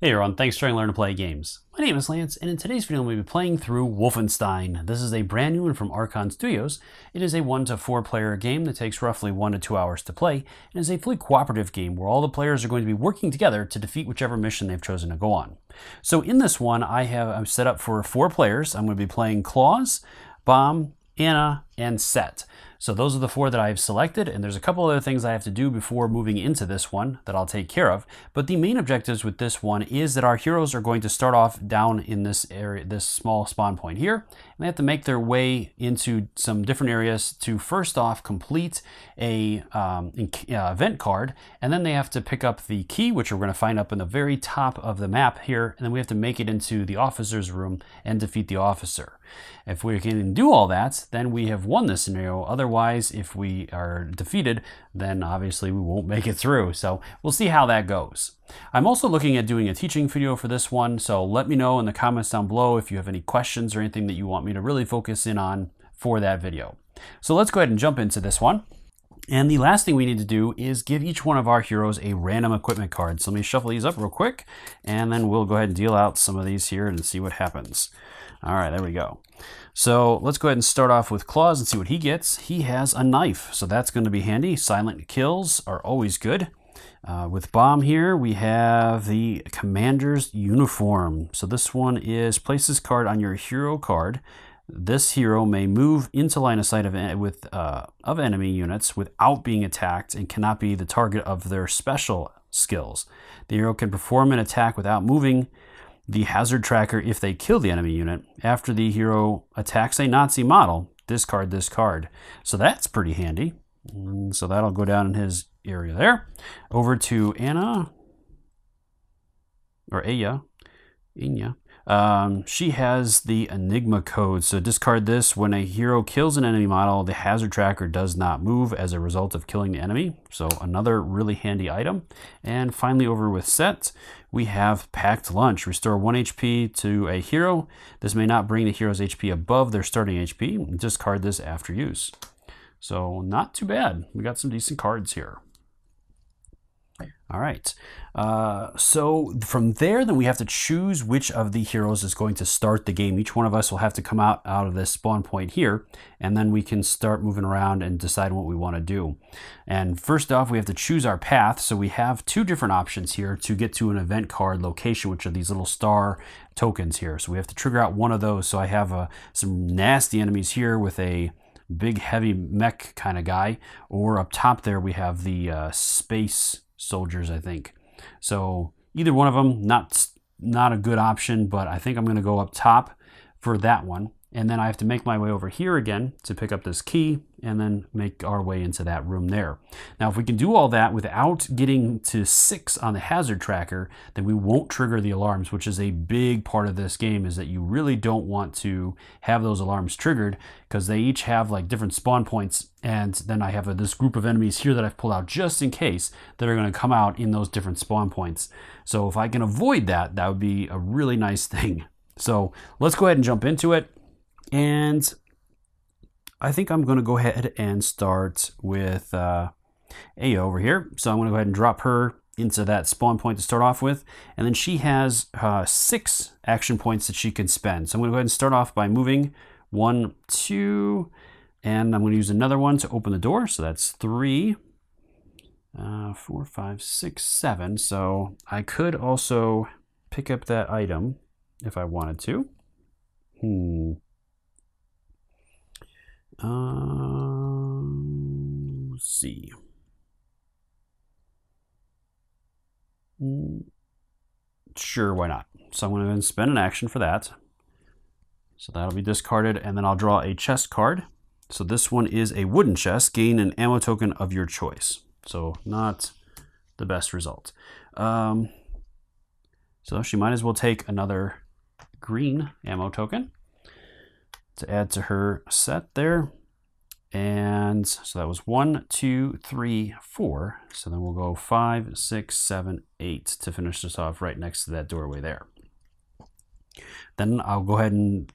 Hey everyone, thanks for trying to learn to play games. My name is Lance, and in today's video we'll be playing through Wolfenstein. This is a brand new one from Archon Studios. It is a 1 to 4 player game that takes roughly 1 to 2 hours to play, and is a fully cooperative game where all the players are going to be working together to defeat whichever mission they've chosen to go on. So in this one, I'm set up for 4 players. I'm going to be playing Claus, Bomb, Anna, and Set. So those are the 4 that I've selected, and there's a couple other things I have to do before moving into this one that I'll take care of. But the main objectives with this one is that our heroes are going to start off down in this area, this small spawn point here, and they have to make their way into some different areas to first off complete a event card, and then they have to pick up the key, which we're going to find up in the very top of the map here, and then we have to make it into the officer's room and defeat the officer. If we can do all that, then we have won this scenario. Otherwise, if we are defeated, then obviously we won't make it through. So we'll see how that goes. I'm also looking at doing a teaching video for this one, so let me know in the comments down below if you have any questions or anything that you want me to really focus in on for that video. So let's go ahead and jump into this one. And the last thing we need to do is give each one of our heroes a random equipment card. So let me shuffle these up real quick, and then we'll go ahead and deal out some of these here and see what happens. All right, there we go. So let's go ahead and start off with Claus and see what he gets. He has a knife, so that's going to be handy. Silent kills are always good. With Bomb here, we have the Commander's Uniform. So this one is place this card on your hero card. This hero may move into line of sight of enemy units without being attacked and cannot be the target of their special skills. The hero can perform an attack without moving the hazard tracker if they kill the enemy unit. After the hero attacks a Nazi model, discard this card. So that's pretty handy. So that'll go down in his area there. Over to Anna, or Aya. She has the Enigma code. So discard this. When a hero kills an enemy model, the hazard tracker does not move as a result of killing the enemy. So another really handy item. And finally, over with Set, we have Packed Lunch. Restore 1 HP to a hero. This may not bring the hero's HP above their starting HP. Discard this after use. So not too bad. We got some decent cards here. All right, so from there, then we have to choose which of the heroes is going to start the game. Each one of us will have to come out of this spawn point here, and then we can start moving around and decide what we want to do. And first off, we have to choose our path. So we have 2 different options here to get to an event card location, which are these little star tokens here. So we have to trigger out one of those. So I have some nasty enemies here with a big heavy mech kind of guy, or up top there we have the space soldiers, I think. So either one of them, not a good option, but I think I'm going to go up top for that one. And then I have to make my way over here again to pick up this key and then make our way into that room there. Now, if we can do all that without getting to 6 on the hazard tracker, then we won't trigger the alarms, which is a big part of this game, is that you really don't want to have those alarms triggered because they each have like different spawn points. And then I have this group of enemies here that I've pulled out just in case that are going to come out in those different spawn points. So if I can avoid that, that would be a really nice thing. So let's go ahead and jump into it. And I think I'm going to go ahead and start with Aya over here. So I'm going to go ahead and drop her into that spawn point to start off with. And then she has 6 action points that she can spend. So I'm going to go ahead and start off by moving 1, 2, and I'm going to use another one to open the door. So that's 3, 4, 5, 6, 7. So I could also pick up that item if I wanted to. Let's see. Sure, why not? So I'm going to spend an action for that. So that'll be discarded, and then I'll draw a chest card. So this one is a wooden chest. Gain an ammo token of your choice. So not the best result. So she might as well take another green ammo token to add to her set there. And so that was 1, 2, 3, 4. So then we'll go 5, 6, 7, 8 to finish this off right next to that doorway there. Then I'll go ahead and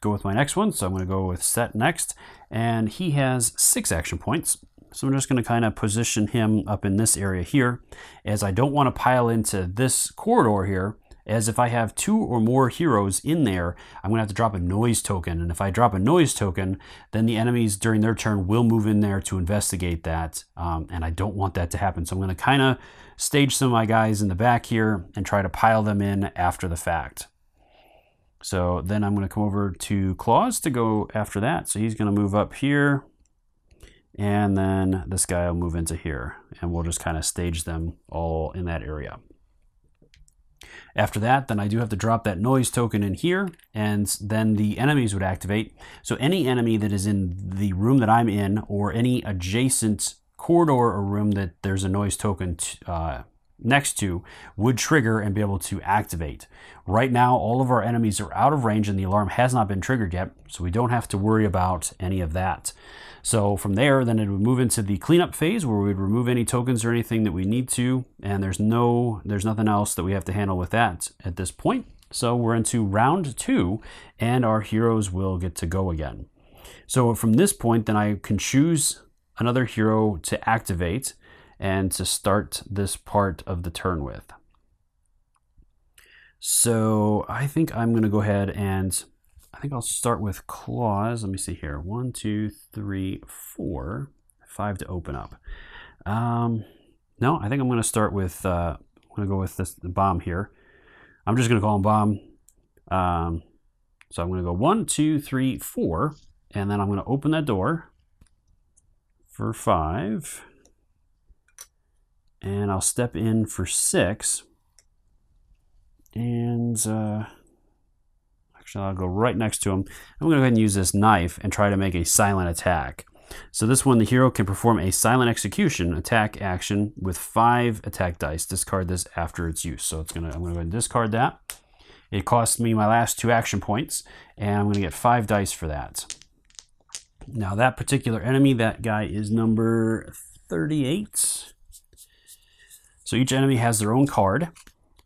go with my next one. So I'm going to go with Set next. And he has 6 action points. So I'm just going to kind of position him up in this area here, as I don't want to pile into this corridor here as if I have 2 or more heroes in there, I'm going to have to drop a noise token. And if I drop a noise token, then the enemies during their turn will move in there to investigate that. And I don't want that to happen. So I'm going to kind of stage some of my guys in the back here and try to pile them in after the fact. So then I'm going to come over to Claws to go after that. So he's going to move up here. And then this guy will move into here. And we'll just kind of stage them all in that area. After that, then I do have to drop that noise token in here. And then the enemies would activate. So any enemy that is in the room that I'm in, or any adjacent corridor or room that there's a noise token next to, would trigger and be able to activate. Right now, all of our enemies are out of range and the alarm has not been triggered yet, so we don't have to worry about any of that. So from there, then it would move into the cleanup phase where we would remove any tokens or anything that we need to, and there's nothing else that we have to handle with that at this point. So we're into round 2, and our heroes will get to go again. So from this point, then I can choose another hero to activate and to start this part of the turn with. So I think I'm going to go ahead and I think I'll start with Claws. Let me see here. 1, 2, 3, 4, 5 to open up. No, I think I'm going to start with, I'm going to go with this bomb here. I'm just going to call him Bomb. So I'm going to go 1, 2, 3, 4, and then I'm going to open that door for 5. And I'll step in for 6. And actually, I'll go right next to him. I'm going to go ahead and use this knife and try to make a silent attack. So this one, the hero can perform a silent execution attack action with 5 attack dice. Discard this after its use. So I'm going to go ahead and discard that. It costs me my last 2 action points, and I'm going to get 5 dice for that. Now that particular enemy, that guy is number 38. So each enemy has their own card.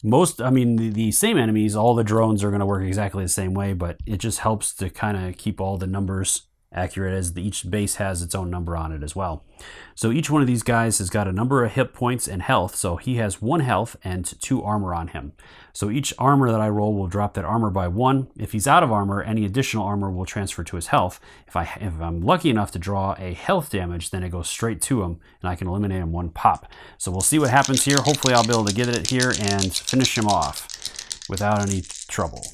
The same enemies, all the drones are going to work exactly the same way, but it just helps to kind of keep all the numbers accurate, as each base has its own number on it as well. So each one of these guys has got a number of hit points and health. So he has 1 health and 2 armor on him. So each armor that I roll will drop that armor by 1. If he's out of armor, any additional armor will transfer to his health. If I'm lucky enough to draw a health damage, then it goes straight to him and I can eliminate him 1 pop. So we'll see what happens here. Hopefully I'll be able to get it here and finish him off without any trouble.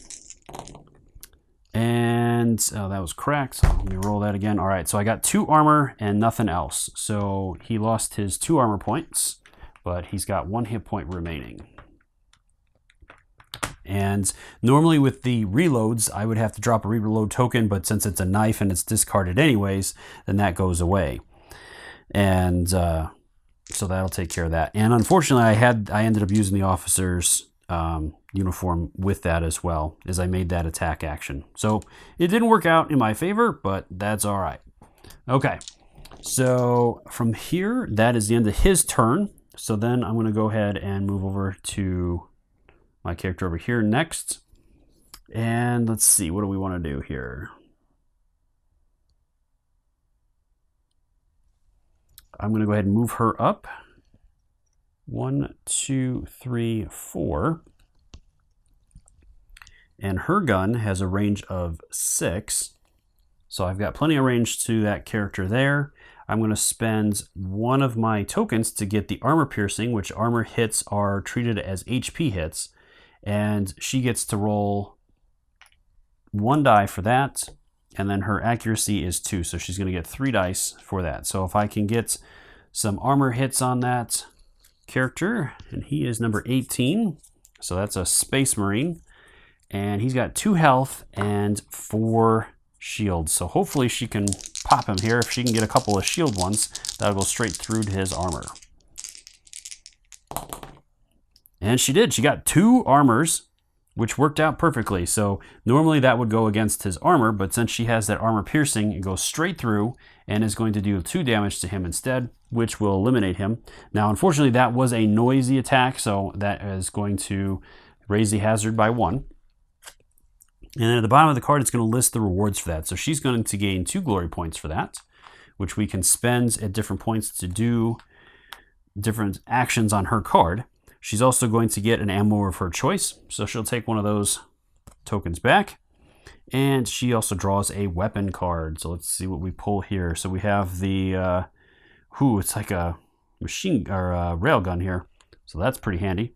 And that was cracked. So let me roll that again. All right, so I got 2 armor and nothing else. So he lost his 2 armor points, but he's got 1 hit point remaining. And normally with the reloads, I would have to drop a reload token, but since it's a knife and it's discarded anyways, then that goes away. And so that'll take care of that. And unfortunately, I ended up using the officer's uniform with that as well, as I made that attack action. So it didn't work out in my favor, but that's all right. Okay, so from here, that is the end of his turn. So then I'm going to go ahead and move over to my character over here next. And let's see, what do we want to do here? I'm going to go ahead and move her up. 1, 2, 3, 4. And her gun has a range of 6. So I've got plenty of range to that character there. I'm going to spend 1 of my tokens to get the armor piercing, which armor hits are treated as HP hits. And she gets to roll 1 die for that. And then her accuracy is 2. So she's going to get 3 dice for that. So if I can get some armor hits on that character, and he is number 18. So that's a Space Marine. And he's got 2 health and 4 shields. So hopefully she can pop him here. If she can get a couple of shield ones, that'll go straight through to his armor. And she did. She got 2 armors, which worked out perfectly. So normally that would go against his armor, but since she has that armor piercing, it goes straight through and is going to do 2 damage to him instead, which will eliminate him. Now, unfortunately, that was a noisy attack, so that is going to raise the hazard by 1. And then at the bottom of the card, it's going to list the rewards for that. So she's going to gain 2 glory points for that, which we can spend at different points to do different actions on her card. She's also going to get an ammo of her choice, so she'll take one of those tokens back. And she also draws a weapon card. So let's see what we pull here. So we have the, it's like a machine or a railgun here. So that's pretty handy.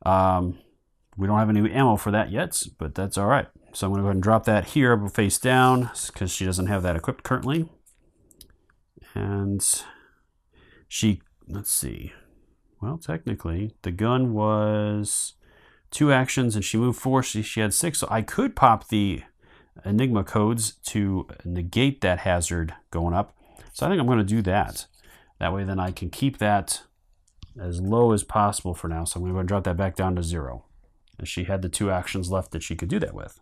We don't have any ammo for that yet, but that's all right. So I'm going to go ahead and drop that here face down because she doesn't have that equipped currently. And she, let's see. Well, technically, the gun was 2 actions and she moved 4. She had 6. So I could pop the Enigma codes to negate that hazard going up. So I think I'm going to do that. That way then I can keep that as low as possible for now. So I'm going to go and drop that back down to 0. And she had the 2 actions left that she could do that with.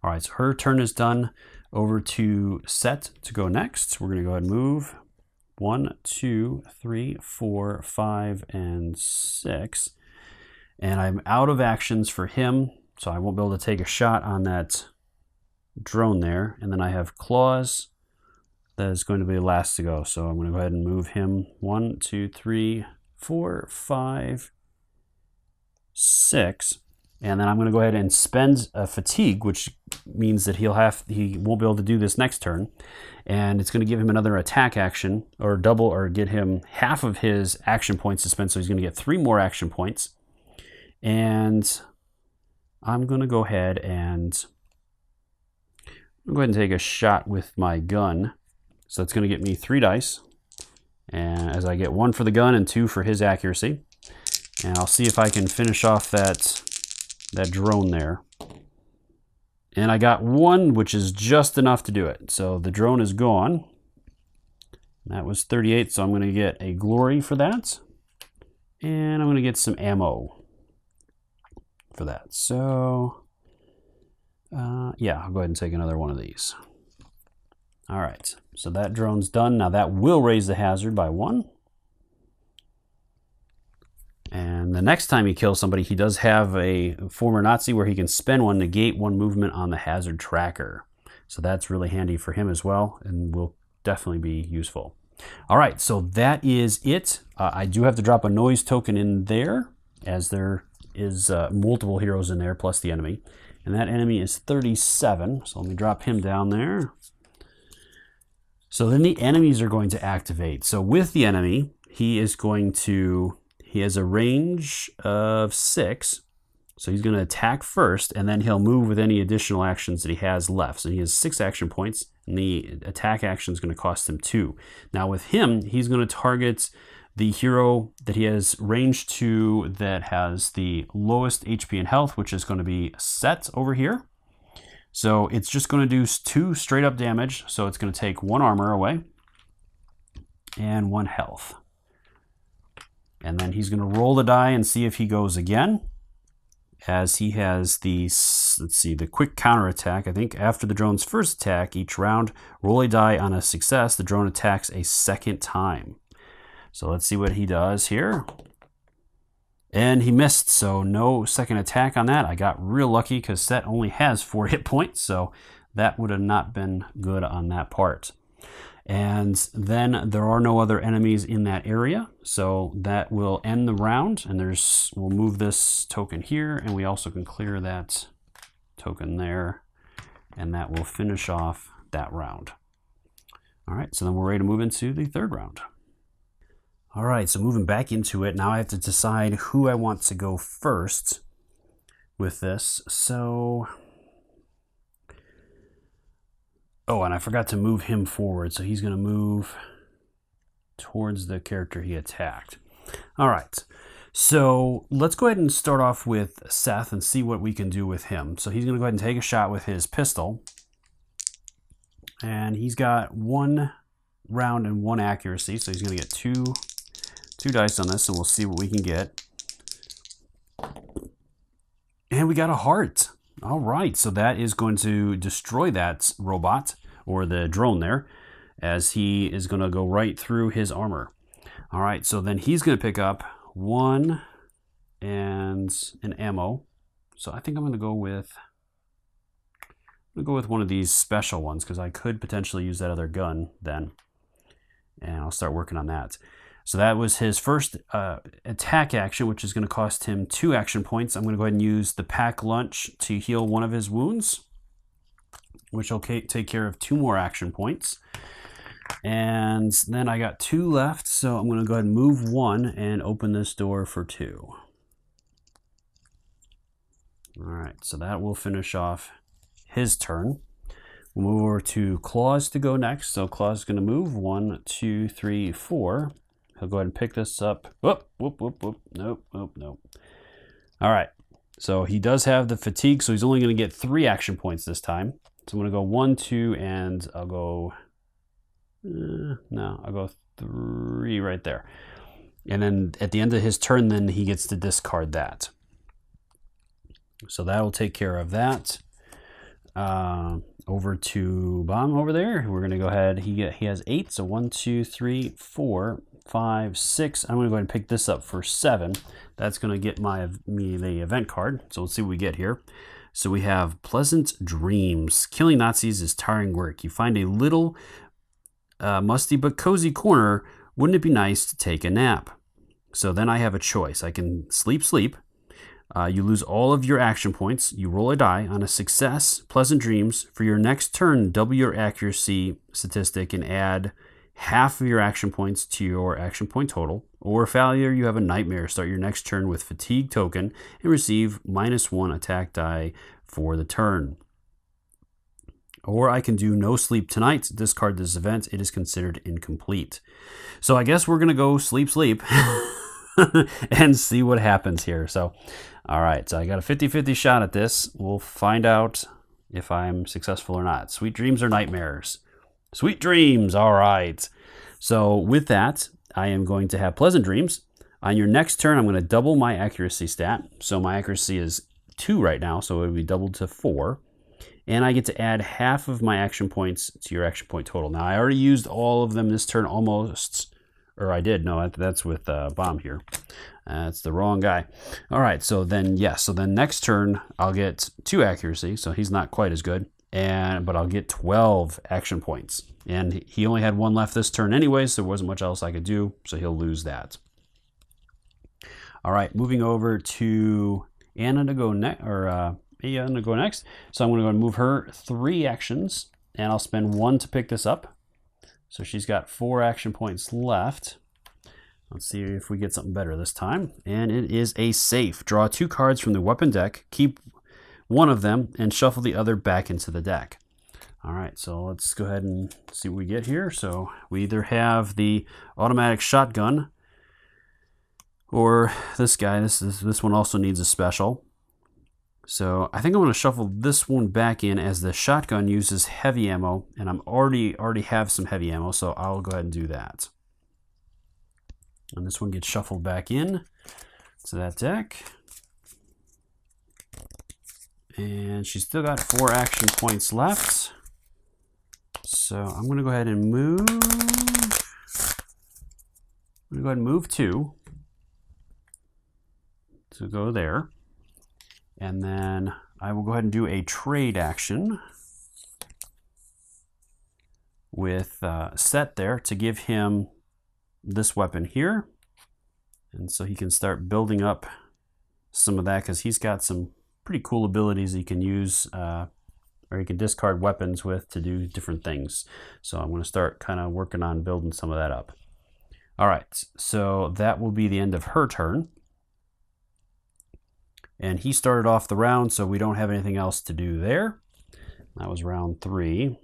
All right, so her turn is done. Over to Set to go next. We're going to go ahead and move 1, 2, 3, 4, 5, and 6. And I'm out of actions for him, so I won't be able to take a shot on that drone there. And then I have claws. That is going to be last to go. So I'm going to go ahead and move him 1, 2, 3, 4, 5, 6. And then I'm going to go ahead and spend a fatigue, which means that he won't be able to do this next turn. And it's going to give him another attack action, or double, or get him half of his action points to spend. So he's going to get 3 more action points. And I'm going to go ahead and take a shot with my gun. So it's going to get me 3 dice. And as I get 1 for the gun and 2 for his accuracy. And I'll see if I can finish off that drone there. And I got 1, which is just enough to do it. So the drone is gone. That was 38, so I'm going to get a glory for that. And I'm going to get some ammo for that. So, yeah, I'll go ahead and take another one of these. All right, so that drone's done. Now that will raise the hazard by 1. And the next time he kills somebody, he does have a former Nazi where he can spend 1, negate 1 movement on the hazard tracker. So that's really handy for him as well, and will definitely be useful. All right, so that is it. I do have to drop a noise token in there, as there is multiple heroes in there, plus the enemy. And that enemy is 37, so let me drop him down there. So then the enemies are going to activate. So with the enemy, he has a range of 6, so he's going to attack first, and then he'll move with any additional actions that he has left. So he has 6 action points, and the attack action is going to cost him 2. Now with him, he's going to target the hero that he has range to that has the lowest HP and health, which is going to be Set over here. So it's just going to do 2 straight up damage, so it's going to take 1 armor away and 1 health. And then he's going to roll the die and see if he goes again, as he has the, let's see, the quick counterattack. I think after the drone's first attack each round, roll a die. On a success, the drone attacks a second time. So let's see what he does here. And he missed, so no second attack on that. I got real lucky because Set only has 4 hit points, so that would have not been good on that part. And then there are no other enemies in that area, so that will end the round. And we'll move this token here, and we also can clear that token there, and that will finish off that round. All right, so then we're ready to move into the 3rd round. All right, so moving back into it, now I have to decide who I want to go first with this. So, oh, and I forgot to move him forward, so he's going to move towards the character he attacked. All right, so let's go ahead and start off with Seth and see what we can do with him. So he's going to go ahead and take a shot with his pistol. And he's got 1 round and 1 accuracy, so he's going to get 2 dice on this, and we'll see what we can get. And we got a heart. All right, so that is going to destroy that robot, or the drone there, as he is going to go right through his armor. All right, so then he's going to pick up 1 and an ammo. So I think I'm going to go with one of these special ones, because I could potentially use that other gun then. And I'll start working on that. So that was his first attack action, which is going to cost him 2 action points. I'm going to go ahead and use the pack lunch to heal one of his wounds, which will take care of 2 more action points. And then I got 2 left, so I'm going to go ahead and move 1 and open this door for 2. All right, so that will finish off his turn. We'll move over to Claws to go next. So Claws is going to move 1, 2, 3, 4. He'll go ahead and pick this up. Whoop, whoop, whoop, whoop. Nope, nope, nope. All right, so he does have the fatigue, so he's only going to get 3 action points this time. So I'm going to go 1, 2, and I'll go... no, I'll go 3 right there. And then at the end of his turn, then he gets to discard that. So that will take care of that. Over to Bomb over there. We're going to go ahead. He has 8, so 1, 2, 3, 4, 5, 6. I'm going to go ahead and pick this up for 7. That's going to get me the event card. So let's see what we get here. So we have Pleasant Dreams. Killing Nazis is tiring work. You find a little musty but cozy corner. Wouldn't it be nice to take a nap? So then I have a choice. I can sleep. You lose all of your action points. You roll a die. On a success, Pleasant Dreams, for your next turn, double your accuracy statistic and add half of your action points to your action point total. Or failure, you have a nightmare. Start your next turn with fatigue token and receive -1 attack die for the turn. Or I can do no sleep tonight. Discard this event. It is considered incomplete. So I guess we're going to go sleep. And see what happens here. So, all right, so I got a 50-50 shot at this. We'll find out if I'm successful or not. Sweet dreams or nightmares? Sweet dreams, all right. So with that, I am going to have Pleasant Dreams. On your next turn, I'm going to double my accuracy stat. So my accuracy is 2 right now, so it would be doubled to 4. And I get to add half of my action points to your action point total. Now, I already used all of them this turn almost. Or I did. No, that's with Bomb here. That's the wrong guy. All right, so then, yes. So then next turn, I'll get 2 accuracy. So he's not quite as good. But I'll get 12 action points. And he only had 1 left this turn anyway, so there wasn't much else I could do. So he'll lose that. All right, moving over to Anna to go next. Anna to go next. So I'm going to go and move her 3 actions. And I'll spend 1 to pick this up. So she's got 4 action points left. Let's see if we get something better this time. And it is a safe. Draw 2 cards from the weapon deck. Keep one of them and shuffle the other back into the deck. All right, so let's go ahead and see what we get here. So we either have the automatic shotgun or this guy. This one also needs a special. So I think I'm going to shuffle this one back in as the shotgun uses heavy ammo, and I'm already have some heavy ammo, so I'll go ahead and do that. And this one gets shuffled back in to that deck. And she's still got 4 action points left. So I'm going to go ahead and move. I'm going to go ahead and move 2 to go there. And then I will go ahead and do a trade action with Set there to give him this weapon here. And so he can start building up some of that because he's got some pretty cool abilities he can use or he can discard weapons with to do different things. So I'm going to start kind of working on building some of that up. All right, so that will be the end of her turn. And he started off the round, so we don't have anything else to do there. That was round 3.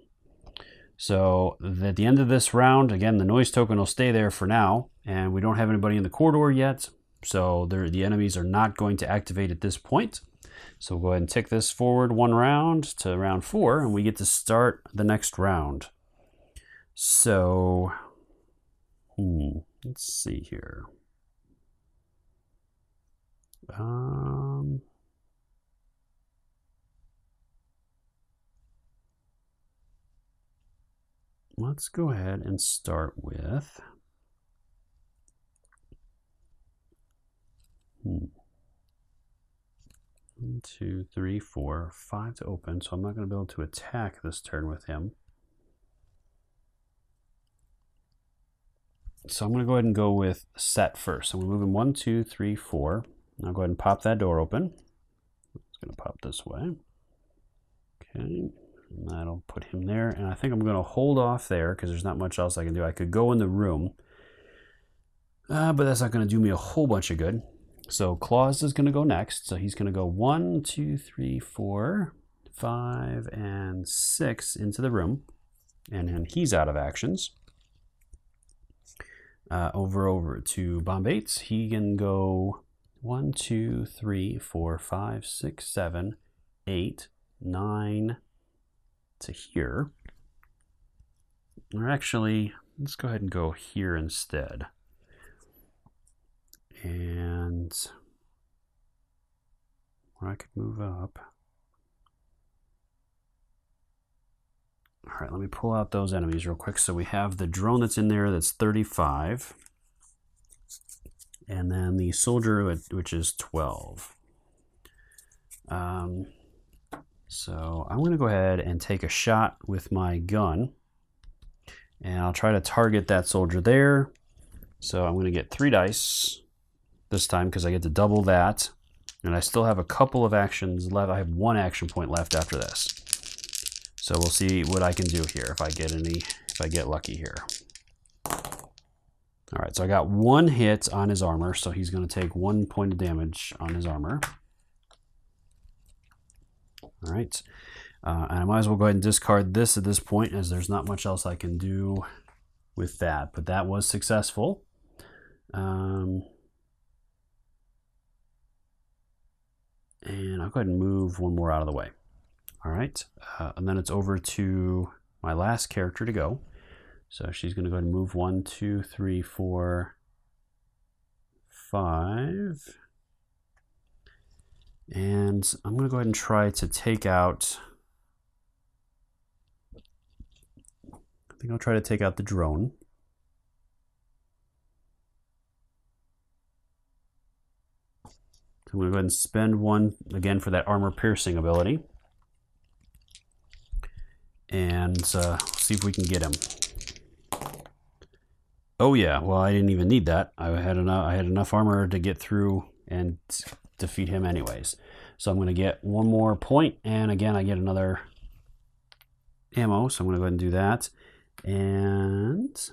So at the end of this round, again, the noise token will stay there for now. And we don't have anybody in the corridor yet. So the enemies are not going to activate at this point. So we'll go ahead and tick this forward 1 round to round 4. And we get to start the next round. So, let's see here. Let's go ahead and start with 1, 2, 3, 4, 5 to open, so I'm not going to be able to attack this turn with him. So I'm going to go ahead and go with set first. So we're moving 1, 2, 3, 4. I'll go ahead and pop that door open. It's going to pop this way. Okay, and that'll put him there. And I think I'm going to hold off there because there's not much else I can do. I could go in the room, but that's not going to do me a whole bunch of good. So Claus is going to go next. So he's going to go 1, 2, 3, 4, 5, and 6 into the room. And then he's out of actions. Over to Bombates. He can go 1, 2, 3, 4, 5, 6, 7, 8, 9 to here. Or actually, let's go ahead and go here instead. And or I could move up. All right, let me pull out those enemies real quick. So we have the drone that's in there that's 35. And then the soldier, which is 12. So I'm going to go ahead and take a shot with my gun. And I'll try to target that soldier there. So I'm going to get 3 dice this time because I get to double that. And I still have a couple of actions left. I have 1 action point left after this. So we'll see what I can do here if I get lucky here. All right, so I got 1 hit on his armor, so he's going to take 1 point of damage on his armor. All right, and I might as well go ahead and discard this at this point as there's not much else I can do with that, but that was successful. And I'll go ahead and move 1 more out of the way. All right, and then it's over to my last character to go. So she's going to go ahead and move 1, 2, 3, 4, 5. And I'm going to go ahead and try to take out, I think I'll try to take out the drone. So I'm going to go ahead and spend 1 again for that armor piercing ability. And see if we can get him. Oh yeah, well I didn't even need that. I had enough armor to get through and defeat him anyways. So I'm going to get 1 more point, and again I get another ammo. So I'm going to go ahead and do that, and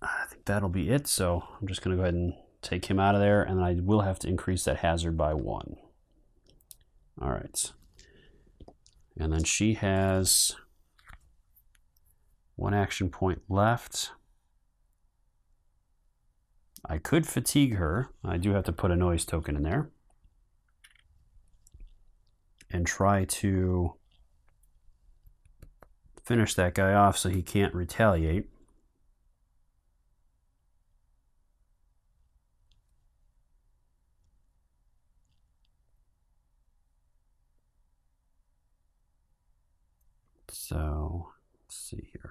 I think that'll be it. So I'm just going to go ahead and take him out of there, and I will have to increase that hazard by 1. All right. And then she has 1 action point left. I could fatigue her. I do have to put a noise token in there. And try to finish that guy off so he can't retaliate. So let's see here.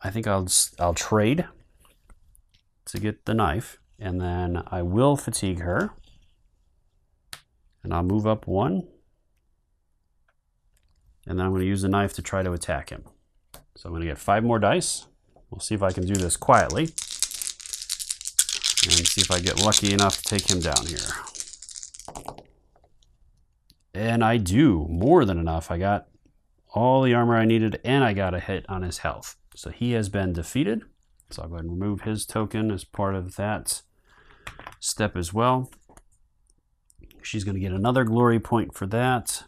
I think I'll trade to get the knife, and then I will fatigue her, and I'll move up 1, and then I'm going to use the knife to try to attack him. So I'm going to get 5 more dice. We'll see if I can do this quietly, and see if I get lucky enough to take him down here. And I do, more than enough. I got all the armor I needed, and I got a hit on his health. So he has been defeated. So I'll go ahead and remove his token as part of that step as well. She's going to get another glory point for that.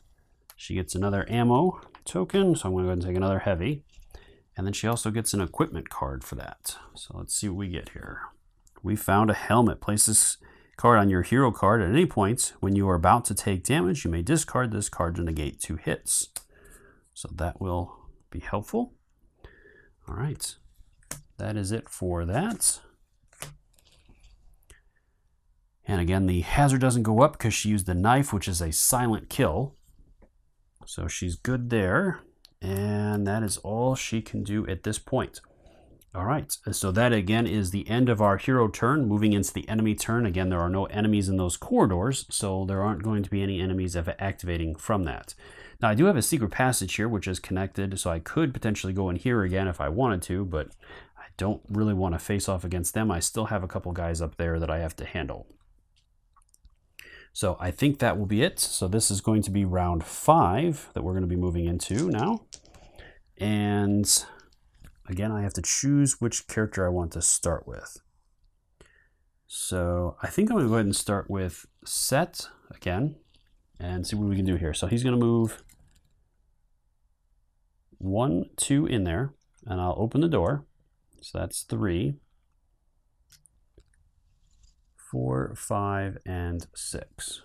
She gets another ammo token, so I'm going to go ahead and take another heavy. And then she also gets an equipment card for that. So let's see what we get here. We found a helmet. Place this card on your hero card at any point. When you are about to take damage, you may discard this card to negate 2 hits. So that will be helpful. All right, that is it for that. And again, the hazard doesn't go up because she used the knife, which is a silent kill. So she's good there. And that is all she can do at this point. All right, so that again is the end of our hero turn. Moving into the enemy turn. Again, there are no enemies in those corridors, so there aren't going to be any enemies activating from that. Now, I do have a secret passage here, which is connected, so I could potentially go in here again if I wanted to, but I don't really want to face off against them. I still have a couple guys up there that I have to handle. So I think that will be it. So this is going to be round 5 that we're going to be moving into now. And again, I have to choose which character I want to start with. So I think I'm going to go ahead and start with Set again and see what we can do here. So he's going to move 1, 2 in there, and I'll open the door. So that's 3, 4, 5, and 6.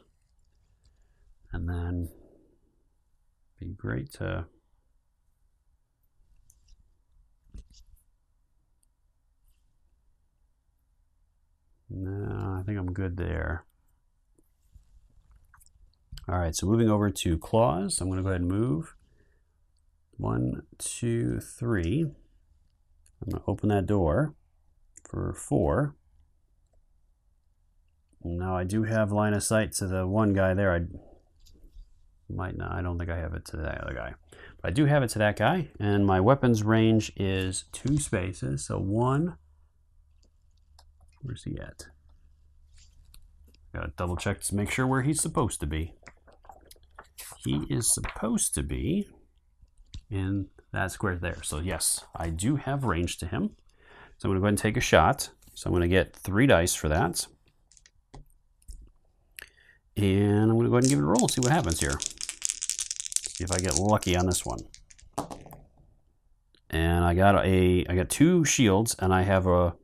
And then be great to no, I think I'm good there. All right, so moving over to claws, I'm going to go ahead and move 1, 2, 3. I'm going to open that door for 4. Now I do have line of sight to the one guy there. I might not. I don't think I have it to that other guy. But I do have it to that guy. And my weapons range is 2 spaces. So 1. Where's he at? Gotta double check to make sure where he's supposed to be. He is supposed to be in that square there. So yes, I do have range to him. So I'm going to go ahead and take a shot. So I'm going to get 3 dice for that. And I'm going to go ahead and give it a roll and see what happens here. See if I get lucky on this one. And I got 2 shields, and I have a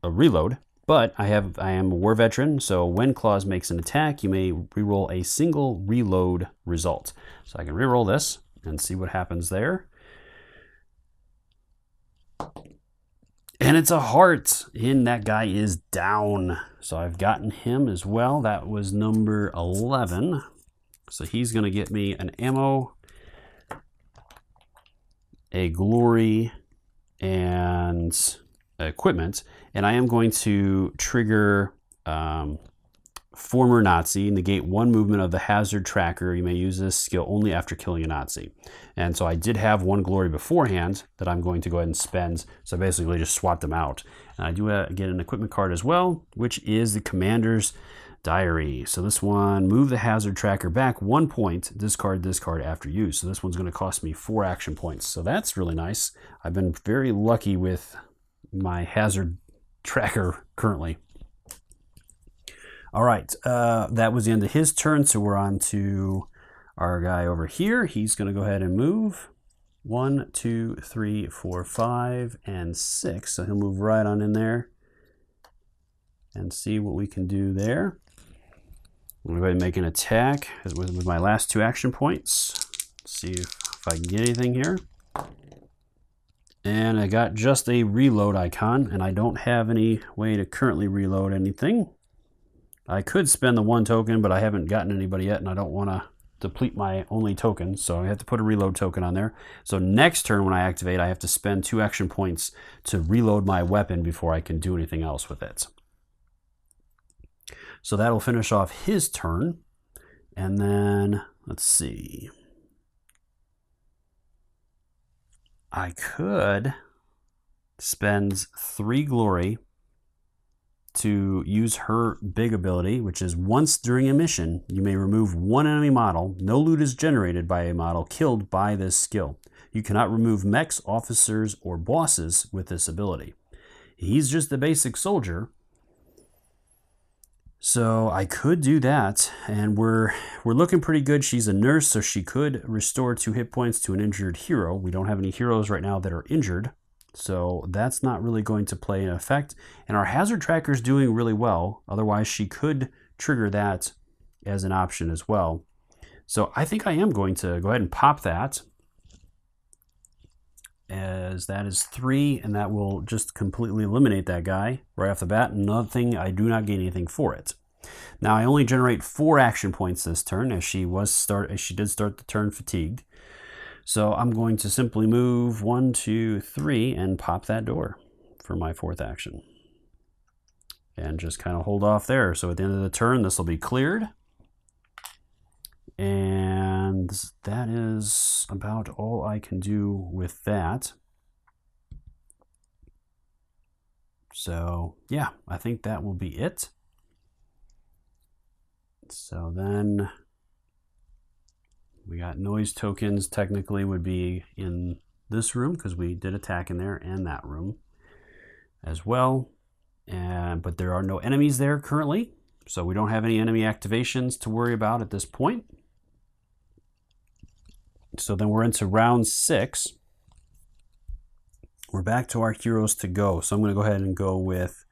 reload. But I am a war veteran, so when Claws makes an attack, you may reroll a single reload result. So I can reroll this and see what happens there. And it's a heart, and that guy is down. So I've gotten him as well. That was number 11. So he's going to get me an ammo, a glory, and equipment. And I am going to trigger former Nazi, negate 1 movement of the hazard tracker. You may use this skill only after killing a Nazi. And so I did have 1 glory beforehand that I'm going to go ahead and spend. So I basically just swapped them out. And I do get an equipment card as well, which is the Commander's Diary. So this one, move the hazard tracker back 1 point, discard this card after use. So this one's going to cost me 4 action points. So that's really nice. I've been very lucky with my hazard tracker currently. All right, that was the end of his turn, so we're on to our guy over here. He's going to go ahead and move 1, 2, 3, 4, 5, and 6. So he'll move right on in there and see what we can do there. I'm going to go ahead and make an attack with my last 2 action points. See if I can get anything here. And I got just a reload icon, and I don't have any way to currently reload anything. I could spend the 1 token, but I haven't gotten anybody yet, and I don't want to deplete my only token, so I have to put a reload token on there. So next turn when I activate, I have to spend 2 action points to reload my weapon before I can do anything else with it. So that'll finish off his turn. And then, let's see. I could spend 3 glory to use her big ability, which is once during a mission, you may remove 1 enemy model. No loot is generated by a model killed by this skill. You cannot remove mechs, officers, or bosses with this ability. He's just a basic soldier. So I could do that, and we're looking pretty good. She's a nurse, so she could restore 2 hit points to an injured hero. We don't have any heroes right now that are injured, so that's not really going to play an effect. And our hazard tracker is doing really well. Otherwise, she could trigger that as an option as well. So I think I am going to go ahead and pop that, as that is 3, and that will just completely eliminate that guy right off the bat. Nothing, I do not gain anything for it. Now I only generate 4 action points this turn, as she did start the turn fatigued. So I'm going to simply move 1, 2, 3 and pop that door for my 4th action. And just kind of hold off there. So at the end of the turn, this will be cleared. And that is about all I can do with that. So yeah, I think that will be it. So then we got noise tokens, technically would be in this room because we did attack in there, and that room as well. But there are no enemies there currently, so we don't have any enemy activations to worry about at this point. So then we're into round 6. We're back to our heroes to go. So I'm going to go ahead and go with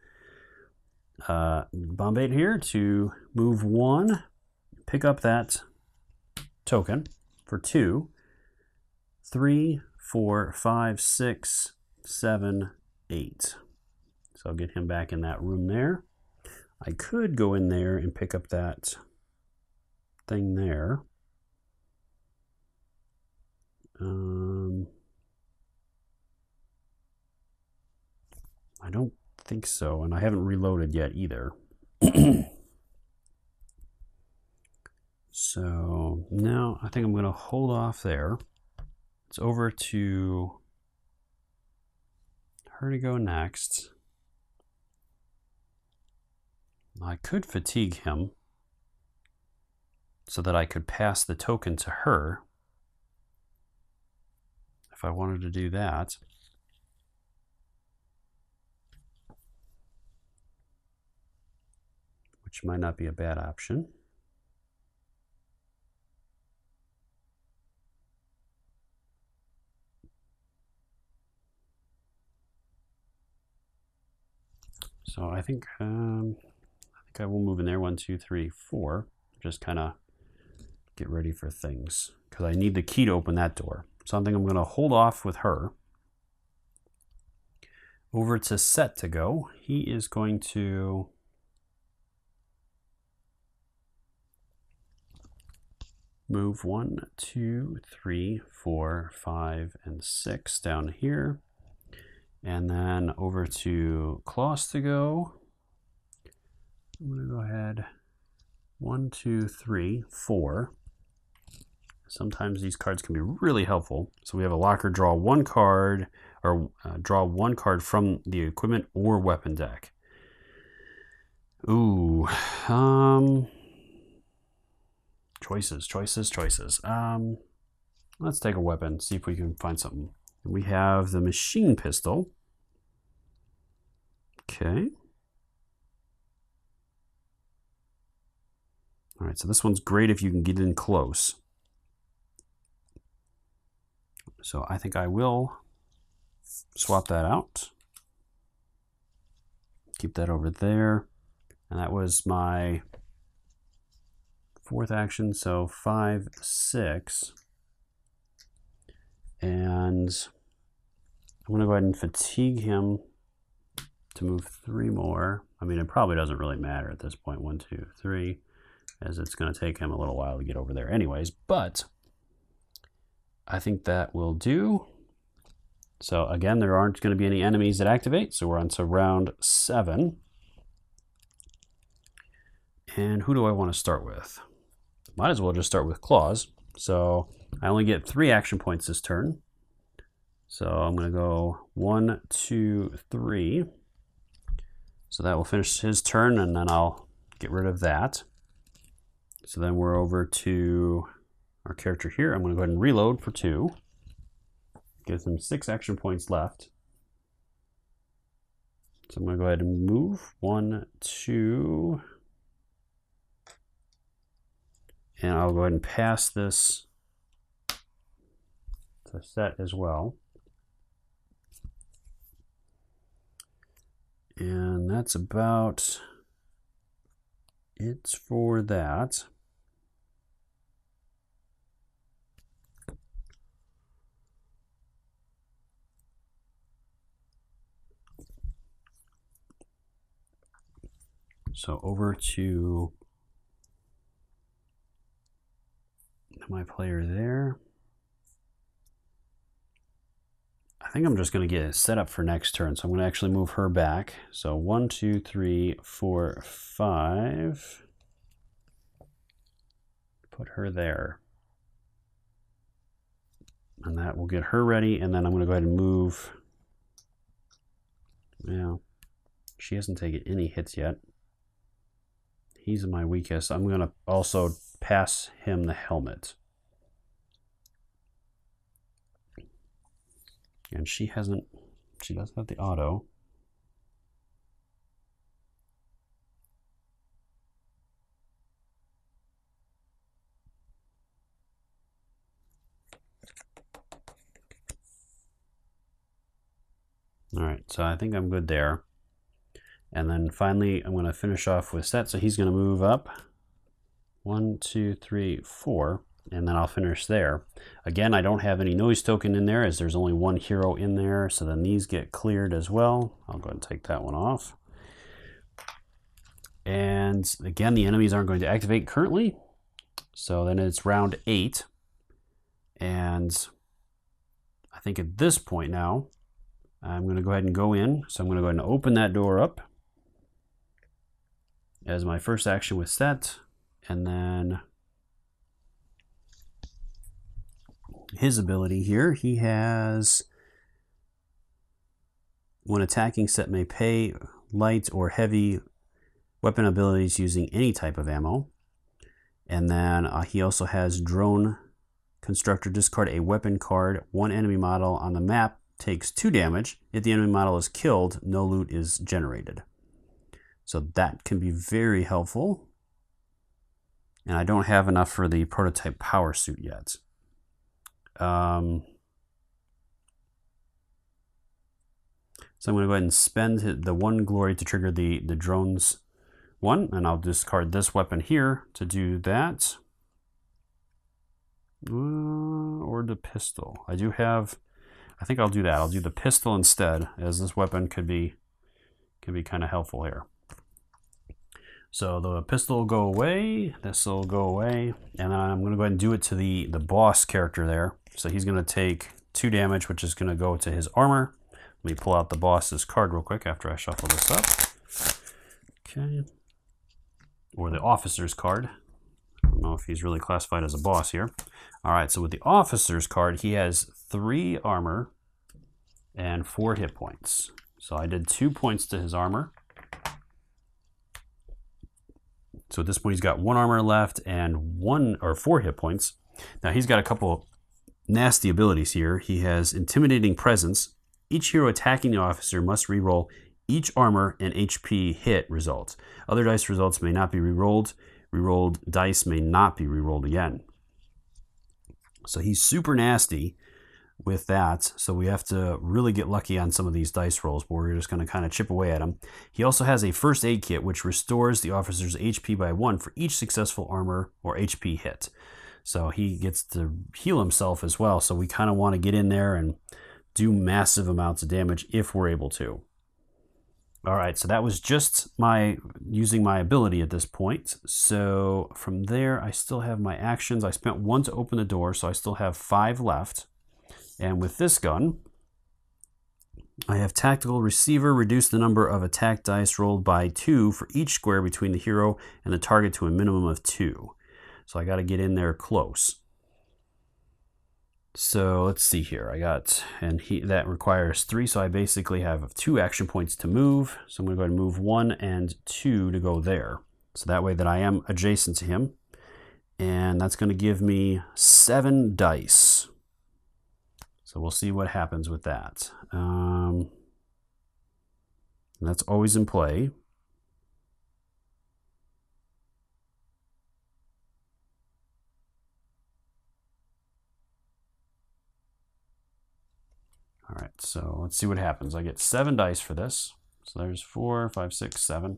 Bombate here to move 1, pick up that token for 2, 3, 4, 5, 6, 7, 8. So I'll get him back in that room there. I could go in there and pick up that thing there. I don't think so, and I haven't reloaded yet either. So now I think I'm going to hold off there. It's over to her to go next. I could fatigue him so that I could pass the token to her if I wanted to do that. Which might not be a bad option. So I think I will move in there. 1, 2, 3, 4. Just kind of get ready for things because I need the key to open that door. So I think I'm going to hold off with her. Over to Set to go. He is going to move 1, 2, 3, 4, 5, and 6 down here. And then over to Klaus to go. I'm going to go ahead. 1, 2, 3, 4. Sometimes these cards can be really helpful. So we have a locker, draw 1 card, or draw 1 card from the equipment or weapon deck. Ooh. Choices. Let's take a weapon, see if we can find something. We have the machine pistol. Okay. All right, so this one's great if you can get in close. So I think I will swap that out. Keep that over there. And that was my 4th action, so 5, 6. And I'm going to go ahead and fatigue him to move 3 more. I mean, it probably doesn't really matter at this point. 1, 2, 3, as it's going to take him a little while to get over there anyways. But I think that will do. So again, there aren't going to be any enemies that activate. So we're on to round 7. And who do I want to start with? Might as well just start with Claws. So I only get 3 action points this turn. So I'm going to go 1, 2, 3. So that will finish his turn, and then I'll get rid of that. So then we're over to our character here. I'm going to go ahead and reload for 2. Gives him 6 action points left. So I'm going to go ahead and move 1, 2. And I'll go ahead and pass this to Set as well. And that's about it for that. So over to my player there. I think I'm just going to get it set up for next turn. So I'm going to actually move her back. So 1, 2, 3, 4, 5. put her there. And that will get her ready, and then I'm going to go ahead and move. Well, she hasn't taken any hits yet. He's my weakest. I'm going to also pass him the helmet. And she hasn't, she does have the auto. All right, so I think I'm good there. And then finally, I'm going to finish off with Set. So he's going to move up 1, 2, 3, 4, and then I'll finish there. Again, I don't have any noise token in there as there's only one hero in there. So then these get cleared as well. I'll go ahead and take that one off. And again, the enemies aren't going to activate currently. So then it's round 8. And I think at this point now, I'm going to go ahead and go in. So I'm going to go ahead and open that door up as my first action with Set. And then his ability here, he has, when attacking, Set may pay light or heavy weapon abilities using any type of ammo. And then he also has Drone Constructor. Discard a weapon card. One enemy model on the map takes 2 damage. If the enemy model is killed, no loot is generated. So that can be very helpful. And I don't have enough for the prototype power suit yet. So I'm going to go ahead and spend the 1 glory to trigger the drones one, and I'll discard this weapon here to do that. Or the pistol. I do have, I think I'll do that. I'll do the pistol instead, as this weapon could be kind of helpful here. So the pistol will go away, this will go away, and then I'm going to go ahead and do it to the boss character there. So he's going to take 2 damage, which is going to go to his armor. Let me pull out the boss's card real quick after I shuffle this up. Okay. Or the officer's card. I don't know if he's really classified as a boss here. All right, so with the officer's card, he has 3 armor and 4 hit points. So I did 2 points to his armor. So at this point, he's got 1 armor left and 4 hit points. Now he's got a couple nasty abilities here. He has Intimidating Presence. Each hero attacking the officer must reroll each armor and HP hit results. Other dice results may not be rerolled. Rerolled dice may not be rerolled again. So he's super nasty with that. So we have to really get lucky on some of these dice rolls, but we're just going to kind of chip away at him. He also has a first aid kit, which restores the officer's HP by 1 for each successful armor or HP hit. So he gets to heal himself as well. So we kind of want to get in there and do massive amounts of damage if we're able to. All right, so that was just using my ability at this point. So from there, I still have my actions. I spent 1 to open the door, so I still have 5 left. And with this gun, I have Tactical Receiver. Reduce the number of attack dice rolled by 2 for each square between the hero and the target to a minimum of 2. So I got to get in there close. So let's see here. That requires 3, so I basically have 2 action points to move. So I'm going to go ahead and move 1 and 2 to go there. So that way that I am adjacent to him. And that's going to give me 7 dice. So we'll see what happens with that. That's always in play. All right, so let's see what happens. I get 7 dice for this. So there's 4, 5, 6, 7.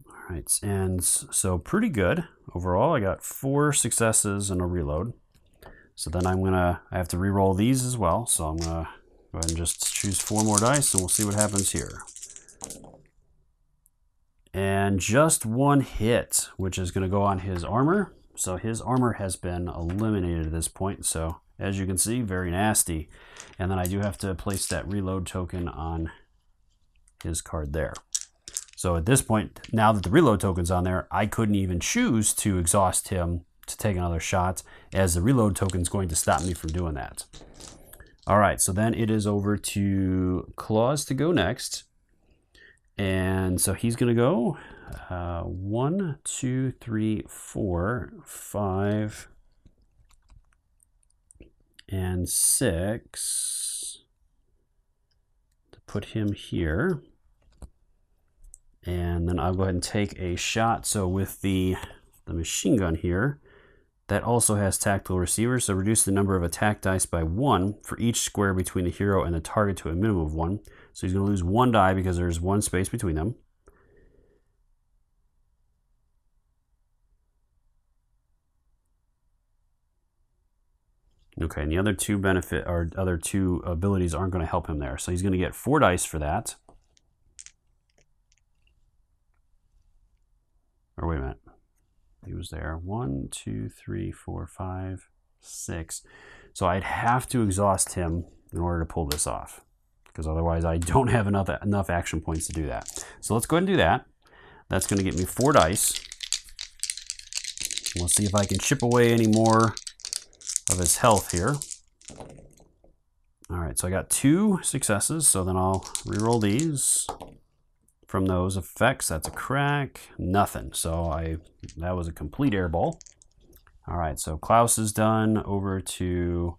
All right, and so pretty good overall. I got 4 successes and a reload. So then I have to re-roll these as well. So I'm gonna go ahead and just choose 4 more dice and we'll see what happens here. And just 1 hit, which is gonna go on his armor. So his armor has been eliminated at this point. So as you can see, very nasty. And then I do have to place that reload token on his card there. So at this point, now that the reload token's on there, I couldn't even choose to exhaust him to take another shot, as the reload token's going to stop me from doing that. All right, so then it is over to Claus to go next. And so he's going to go 1, 2, 3, 4, 5, and 6 to put him here. And then I'll go ahead and take a shot. So with the machine gun here, that also has tactical receivers, so reduce the number of attack dice by 1 for each square between the hero and the target to a minimum of 1. So he's going to lose 1 die because there's 1 space between them. Okay, and the other two other two abilities aren't going to help him there. So he's going to get 4 dice for that. Or wait a minute. He was there. 1, 2, 3, 4, 5, 6. So I'd have to exhaust him in order to pull this off, because otherwise I don't have enough action points to do that. So let's go ahead and do that. That's going to get me 4 dice. We'll see if I can chip away any more of his health here. All right, so I got 2 successes, so then I'll reroll these. From those effects, that's a crack, nothing. So that was a complete airball. All right, so Klaus is done. Over to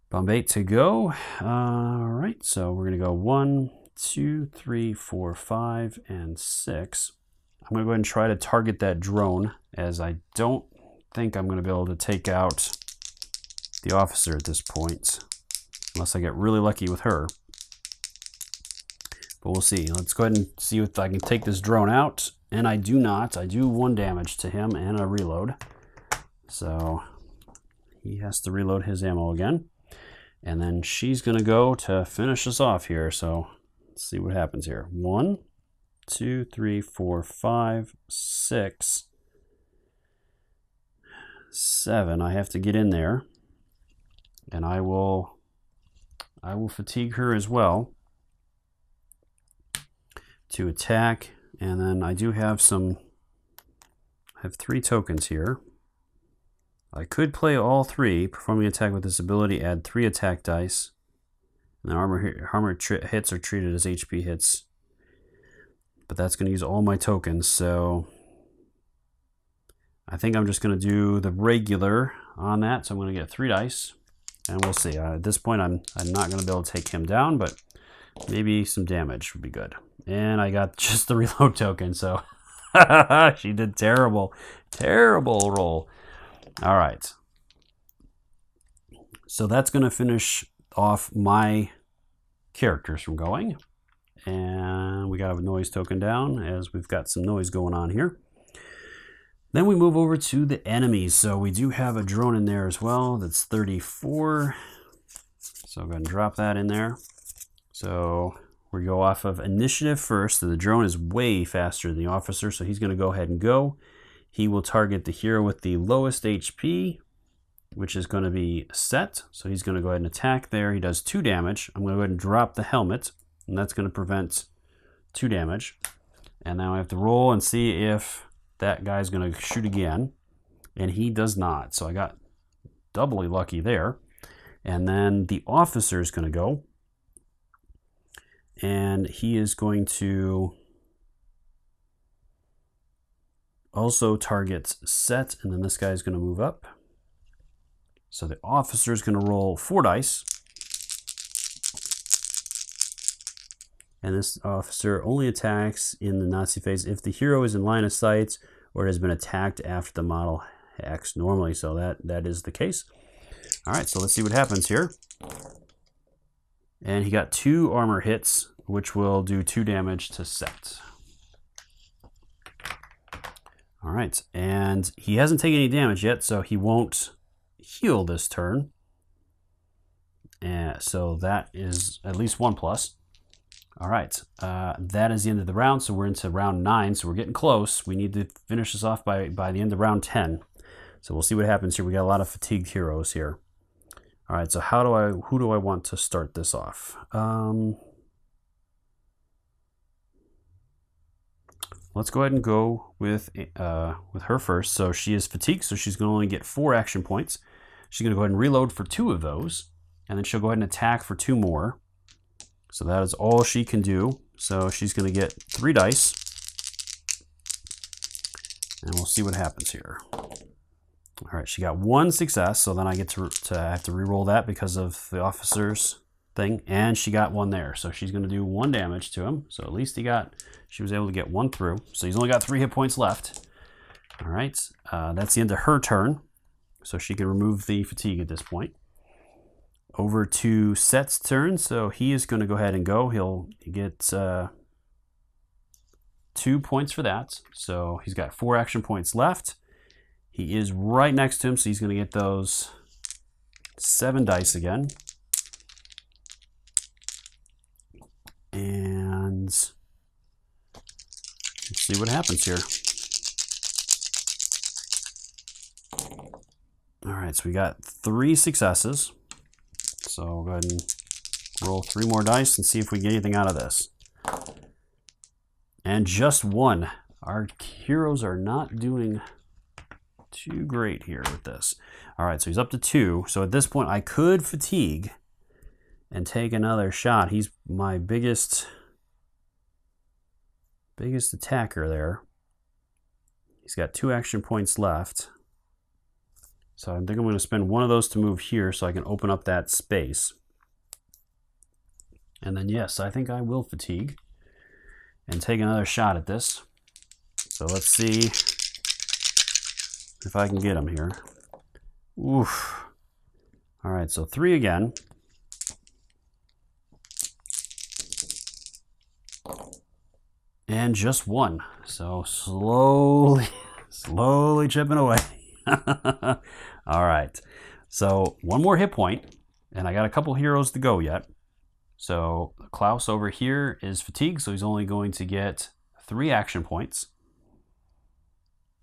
Bombay to go. All right, so we're gonna go 1, 2, 3, 4, 5, and 6. I'm gonna go ahead and try to target that drone, as I don't think I'm gonna be able to take out the officer at this point, unless I get really lucky with her. But we'll see. Let's go ahead and see if I can take this drone out. And I do not. I do 1 damage to him and a reload. So he has to reload his ammo again. And then she's going to go to finish us off here. So let's see what happens here. 1, 2, 3, 4, 5, 6, 7. I have to get in there. And I will fatigue her as well to attack. And then I do have I have 3 tokens here. I could play all 3, performing attack with this ability, add 3 attack dice. And then armor hits are treated as HP hits. But that's going to use all my tokens, so I think I'm just going to do the regular on that. So I'm going to get 3 dice, and we'll see. At this point, I'm not going to be able to take him down, but maybe some damage would be good. And I got just the reload token, so she did terrible, terrible roll. All right. So that's going to finish off my characters from going. And we got a noise token down, as we've got some noise going on here. Then we move over to the enemies. So we do have a drone in there as well. That's 34. So I'm going to drop that in there. So we go off of initiative first. So the drone is way faster than the officer, so he's going to go ahead and go. He will target the hero with the lowest HP, which is going to be set. So he's going to go ahead and attack there. He does 2 damage. I'm going to go ahead and drop the helmet, and that's going to prevent 2 damage. And now I have to roll and see if that guy's going to shoot again, and he does not. So I got doubly lucky there. And then the officer is going to go, and he is going to also target set, and then this guy is going to move up. So the officer is going to roll 4 dice. And this officer only attacks in the Nazi phase if the hero is in line of sight or has been attacked after the model acts normally. So that is the case. All right, so let's see what happens here. And he got 2 armor hits, which will do 2 damage to set. All right, and he hasn't taken any damage yet, so he won't heal this turn. And so that is at least 1 plus. All right, that is the end of the round, so we're into round 9, so we're getting close. We need to finish this off by the end of round 10. So we'll see what happens here. We got a lot of fatigued heroes here. All right, so who do I want to start this off? let's go ahead and go with her first. So she is fatigued, so she's going to only get 4 action points. She's going to go ahead and reload for 2 of those, and then she'll go ahead and attack for 2 more. So that is all she can do. So she's going to get 3 dice, and we'll see what happens here. All right, she got 1 success, so then I get to have to re-roll that because of the officer's thing, and she got 1 there, so she's going to do 1 damage to him. So at least she was able to get 1 through. So he's only got 3 hit points left. All right, that's the end of her turn, so she can remove the fatigue at this point. Over to Set's turn, so he is going to go ahead and go. He'll get 2 points for that, so he's got 4 action points left. He is right next to him, so he's going to get those 7 dice again. And let's see what happens here. All right, so we got 3 successes. So we'll go ahead and roll 3 more dice and see if we get anything out of this. And just 1. Our heroes are not doing too great here with this. All right, so he's up to 2. So at this point, I could fatigue and take another shot. He's my biggest attacker there. He's got 2 action points left. So I think I'm going to spend 1 of those to move here so I can open up that space. And then yes, I think I will fatigue and take another shot at this. So let's see if I can get him here. Oof. All right, so 3 again. And just 1. So slowly chipping away. All right. So 1 more hit point, and I got a couple heroes to go yet. So Klaus over here is fatigued, so he's only going to get 3 action points.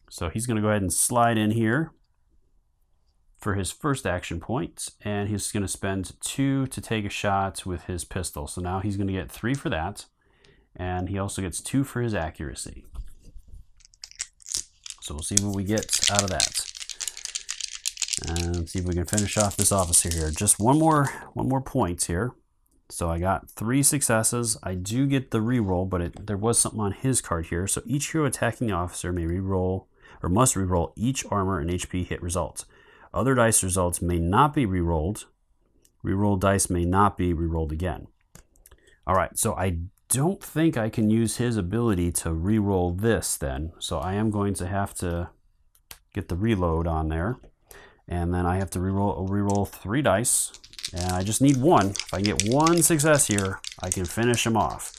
So he's going to go ahead and slide in here for his first action point, and he's going to spend 2 to take a shot with his pistol. So now he's going to get 3 for that, and he also gets 2 for his accuracy. So we'll see what we get out of that, and see if we can finish off this officer here. Just one more point here. So I got 3 successes. I do get the reroll, but there was something on his card here. So each hero attacking the officer may reroll or must reroll each armor and HP hit results. Other dice results may not be rerolled. Rerolled dice may not be rerolled again. All right, so I don't think I can use his ability to reroll this then. So I am going to have to get the reload on there. And then I have to reroll 3 dice. And I just need 1. If I get 1 success here, I can finish him off.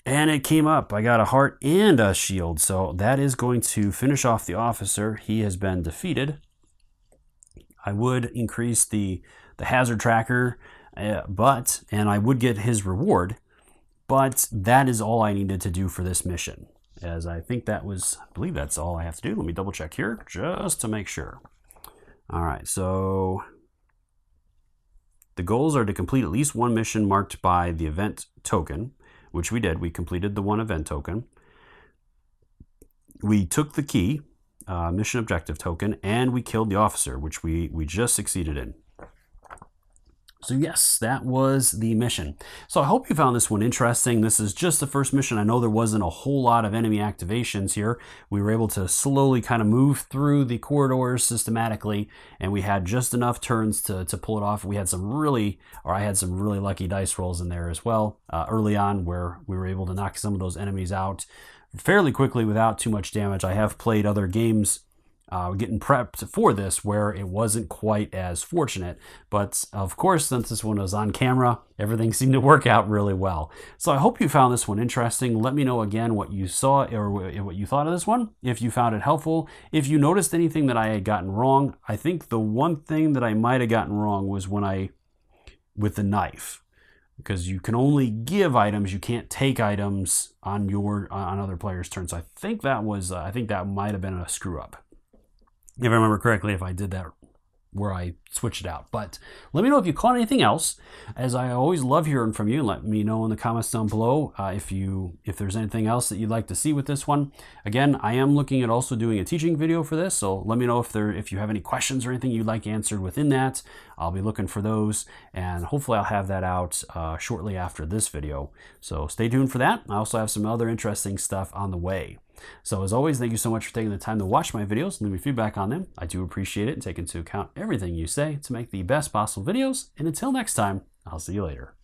And it came up. I got a heart and a shield. So that is going to finish off the officer. He has been defeated. I would increase the hazard tracker, and I would get his reward. But that is all I needed to do for this mission. As I think I believe that's all I have to do. Let me double check here just to make sure. All right, so the goals are to complete at least 1 mission marked by the event token, which we did. We completed the 1 event token. We took the key, mission objective token, and we killed the officer, which we just succeeded in. So yes, that was the mission. So I hope you found this one interesting. This is just the first mission. I know there wasn't a whole lot of enemy activations here. We were able to slowly kind of move through the corridors systematically, and we had just enough turns to pull it off. I had some really lucky dice rolls in there as well early on, where we were able to knock some of those enemies out fairly quickly without too much damage. I have played other games getting prepped for this where it wasn't quite as fortunate, but of course, since this one was on camera, everything seemed to work out really well. So I hope you found this one interesting. Let me know again what you saw or what you thought of this one, if you found it helpful. If you noticed anything that I had gotten wrong, I think the one thing that I might have gotten wrong was with the knife, because you can only give items, you can't take items on other players' turns. So I think that might have been a screw up, if I remember correctly, if I did that switch it out. But let me know if you caught anything else, as I always love hearing from you. Let me know in the comments down below if there's anything else that you'd like to see with this one. Again, I am looking at also doing a teaching video for this, so let me know if you have any questions or anything you'd like answered within that. I'll be looking for those, and hopefully I'll have that out shortly after this video. So stay tuned for that. I also have some other interesting stuff on the way. So as always, thank you so much for taking the time to watch my videos and leave me feedback on them. I do appreciate it and take into account everything you say to make the best possible videos. And until next time, I'll see you later.